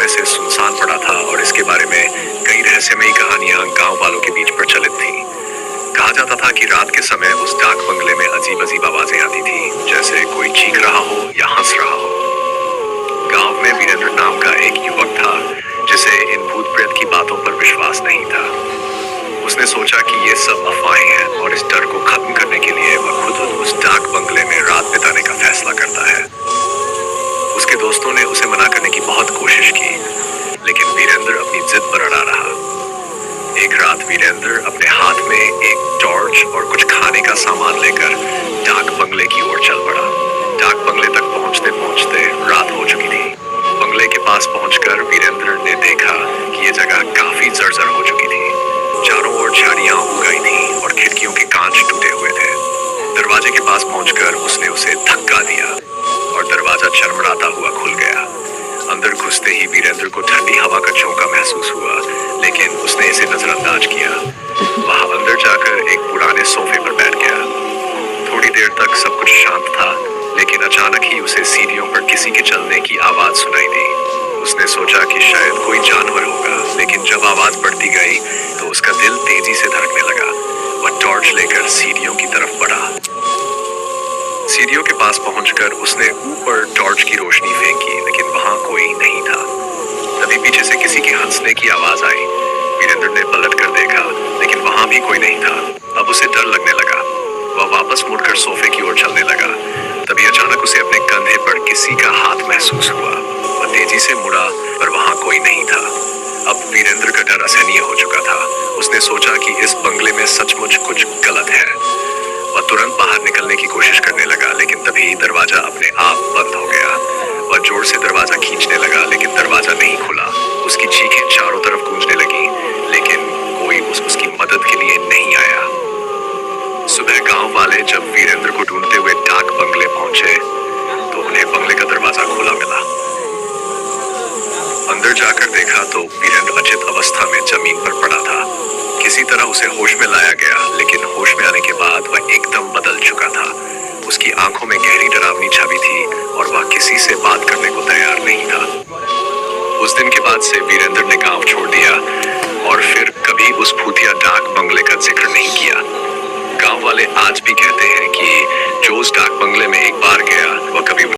समय से सुनसान पड़ा था और इसके बारे में कई रहस्यमयी कहानियां गांव वालों के बीच प्रचलित थीं। कहा जाता था कि रात के समय उस डाक बंगले में अजीब अजीब आवाजें आती थी, जैसे कोई चीख रहा हो या हंस रहा हो। गांव में वीरेंद्र नाम का एक युवक था, जिसे इन भूत प्रेत की बातों पर विश्वास नहीं था। उसने सोचा कि ये सब अफवाहें हैं और इस डर को खत्म करने के लिए वह खुद उस डाक बंगले में रात बिताने का फैसला करता है। उसके दोस्तों ने उसे मना करने की बहुत कोशिश की, लेकिन वीरेंद्र अपनी जिद पर अड़ा रहा। एक रात वीरेंद्र अपने हाथ में एक टॉर्च और कुछ खाने का सामान लेकर डाक बंगले की ओर चल पड़ा। डाक बंगले तक पहुंचते पहुंचते रात हो चुकी थी। बंगले के पास पहुंचकर वीरेंद्र ने देखा कि यह जगह काफी जर्जर हो चुकी थी। चारों ओर झाड़ियां उग गई थी और खिड़कियों के कांच टूटे हुए थे। दरवाजे के पास पहुंचकर उसने उसे धक्का दिया और दरवाजा चरमराता हुआ खुल गया। अंदर घुसते ही वीरेंद्र को ठंडी हवा का झोंका महसूस हुआ, लेकिन उसने इसे नजरअंदाज किया। वह अंदर जाकर एक पुराने सोफे पर बैठ गया। थोड़ी देर तक सब कुछ शांत था, लेकिन अचानक ही उसे सीढ़ियों पर किसी के चलने की आवाज सुनाई दी। उसने सोचा कि शायद कोई जानवर होगा, लेकिन जब आवाज बढ़ती गई तो उसका दिल तेजी से धड़कने लगा। वह टॉर्च लेकर सीढ़ियों की तरफ बढ़ा। सीढ़ियों के पास पहुंचकर उसने ऊपर टॉर्च की रोशनी फेंकी, लेकिन वहां कोई नहीं था। तभी पीछे से किसी के हंसने की आवाज आई। वीरेंद्र ने पलट कर देखा, लेकिन वहां भी कोई नहीं था। अब उसे डर लगने लगा। वह वापस मुड़कर सोफे की ओर चलने लगा। तभी अचानक उसे अपने कंधे पर किसी का हाथ महसूस हुआ। वह तेजी से मुड़ा, पर वहां कोई नहीं था। अब वीरेंद्र का डर असहनीय हो चुका था। उसने सोचा कि इस बंगले में सचमुच कुछ गलत है। वह तुरंत बाहर निकलने की कोशिश करने लगा, लेकिन तभी दरवाजा अपने आप बंद हो गया। वह जोर से दरवाजा खींचने लगा, लेकिन दरवाजा नहीं खुला। उसकी चीखें चारों तरफ गूंजने लगी, लेकिन कोई उसकी मदद के लिए नहीं आया। सुबह गांव वाले जब वीरेंद्र को ढूंढते हुए डाक बंगले पहुंचे, तो उन्हें बंगले का दरवाजा खुला मिला। अंदर जाकर देखा तो वीरेंद्र अचेत अवस्था में जमीन पर पड़ा था। किसी तरह उसे होश में लाया गया, लेकिन होश में आने के बाद वह एकदम बदल चुका था। उसकी आंखों में गहरी डरावनी छवि थी और वह किसी से बात करने को तैयार नहीं था। उस दिन के बाद से वीरेंद्र ने गांव छोड़ दिया और फिर कभी उस भूतिया डाक बंगले का जिक्र नहीं किया। गांव वाले आज भी कहते हैं कि जो उस डाक बंगले में एक बार गया, वह कभी